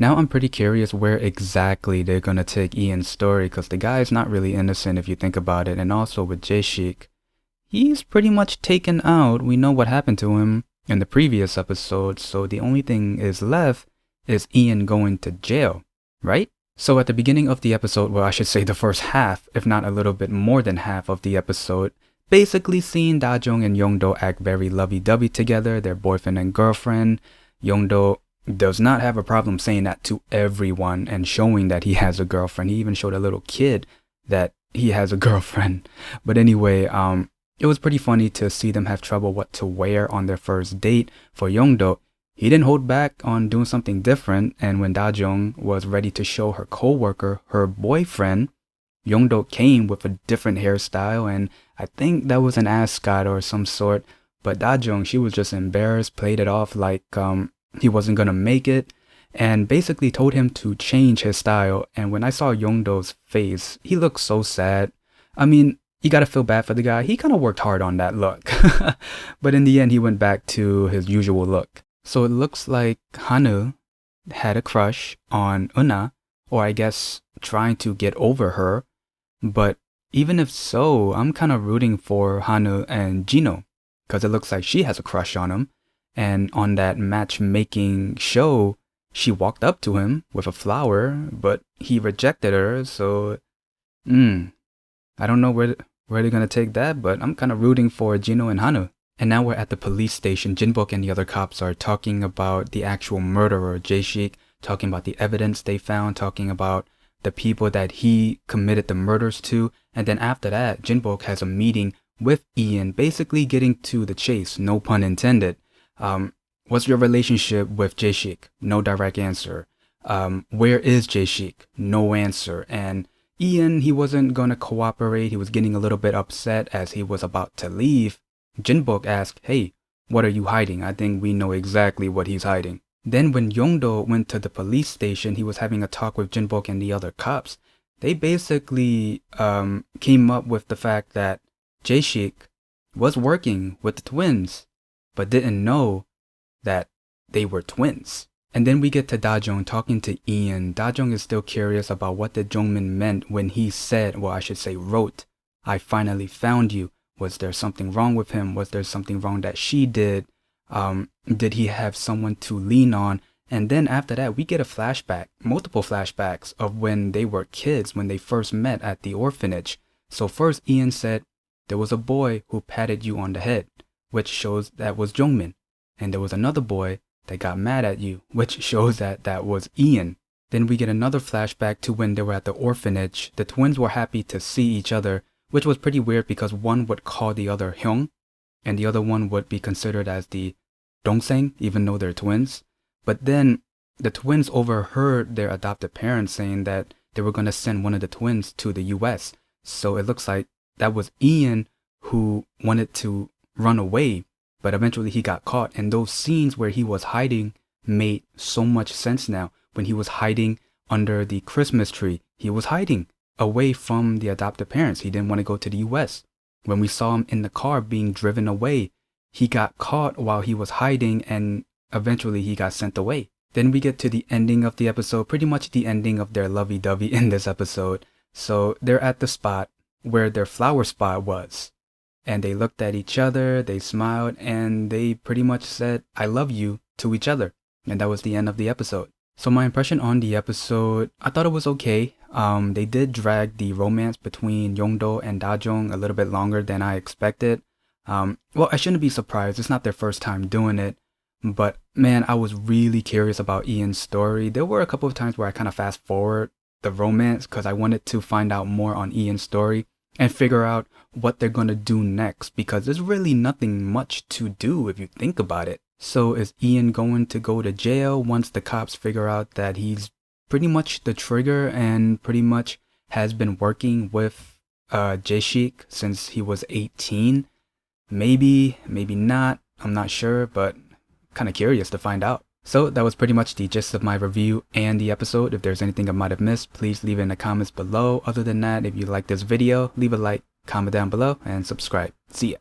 Now I'm pretty curious where exactly they're gonna take Ian's story because the guy is not really innocent if you think about it. And also with Jae-shik, he's pretty much taken out. We know what happened to him in the previous episode, so the only thing is left is Ian going to jail, right? So at the beginning of the episode, well, I should say the first half, if not a little bit more than half of the episode, basically seeing Da-jung and Yeong Do act very lovey-dovey together, their boyfriend and girlfriend. Yeong Do does not have a problem saying that to everyone and showing that he has a girlfriend. He even showed a little kid that he has a girlfriend. But anyway, it was pretty funny to see them have trouble what to wear on their first date. For Yeongdo, he didn't hold back on doing something different, and when Da-jung was ready to show her co-worker her boyfriend, Yeongdo came with a different hairstyle, and I think that was an ascot or some sort. But Da-jung, she was just embarrassed, played it off like he wasn't gonna make it, and basically told him to change his style. And when I saw Yeongdo's face, he looked so sad. I mean, you gotta feel bad for the guy. He kind of worked hard on that look. But in the end, he went back to his usual look. So it looks like Hanu had a crush on Eun Ah, or I guess trying to get over her. But even if so, I'm kind of rooting for Hanu and Jino, because it looks like she has a crush on him. And on that matchmaking show, she walked up to him with a flower, but he rejected her. So, I don't know where they're gonna take that, but I'm kind of rooting for Jino and Hanu. And now we're at the police station. Jinbok and the other cops are talking about the actual murderer, Jae-shik, talking about the evidence they found, talking about the people that he committed the murders to. And then after that, Jinbok has a meeting with Ian, basically getting to the chase, no pun intended. What's your relationship with Jae-shik? No direct answer. Where is Jae-shik? No answer. And Ian, he wasn't gonna cooperate. He was getting a little bit upset as he was about to leave. Jinbok asked, hey, what are you hiding? I think we know exactly what he's hiding. Then when Yeongdo went to the police station, he was having a talk with Jinbok and the other cops. They basically came up with the fact that Jae-shik was working with the twins, but didn't know that they were twins. And then we get to Da-jung talking to Ian. Da-jung is still curious about what the Jeong Min meant when he said, well, I should say wrote, I finally found you. Was there something wrong with him? Was there something wrong that she did? Did he have someone to lean on? And then after that, we get a flashback, multiple flashbacks of when they were kids, when they first met at the orphanage. So first Ian said, there was a boy who patted you on the head, which shows that was Jeong Min. And there was another boy that got mad at you, which shows that that was Ian. Then we get another flashback to when they were at the orphanage. The twins were happy to see each other, which was pretty weird because one would call the other Hyung, and the other one would be considered as the Dongseng, even though they're twins. But then the twins overheard their adopted parents saying that they were going to send one of the twins to the US. So it looks like that was Ian who wanted to run away, but eventually he got caught. And those scenes where he was hiding made so much sense now. When he was hiding under the Christmas tree, he was hiding away from the adopted parents. He didn't want to go to the US. When we saw him in the car being driven away, he got caught while he was hiding and eventually he got sent away. Then we get to the ending of the episode, pretty much the ending of their lovey-dovey in this episode. So they're at the spot where their flower spot was. And they looked at each other, they smiled, and they pretty much said, I love you to each other. And that was the end of the episode. So my impression on the episode, I thought it was okay. They did drag the romance between Yeongdo and Da-jung a little bit longer than I expected. Well, I shouldn't be surprised. It's not their first time doing it. But man, I was really curious about Ian's story. There were a couple of times where I kind of fast forward the romance because I wanted to find out more on Ian's story and figure out what they're going to do next, because there's really nothing much to do if you think about it. So is Ian going to go to jail once the cops figure out that he's pretty much the trigger and pretty much has been working with Jae-shik since he was 18? Maybe, maybe not. I'm not sure, but kind of curious to find out. So that was pretty much the gist of my review and the episode. If there's anything I might have missed, please leave it in the comments below. Other than that, if you like this video, leave a like, comment down below, and subscribe. See ya.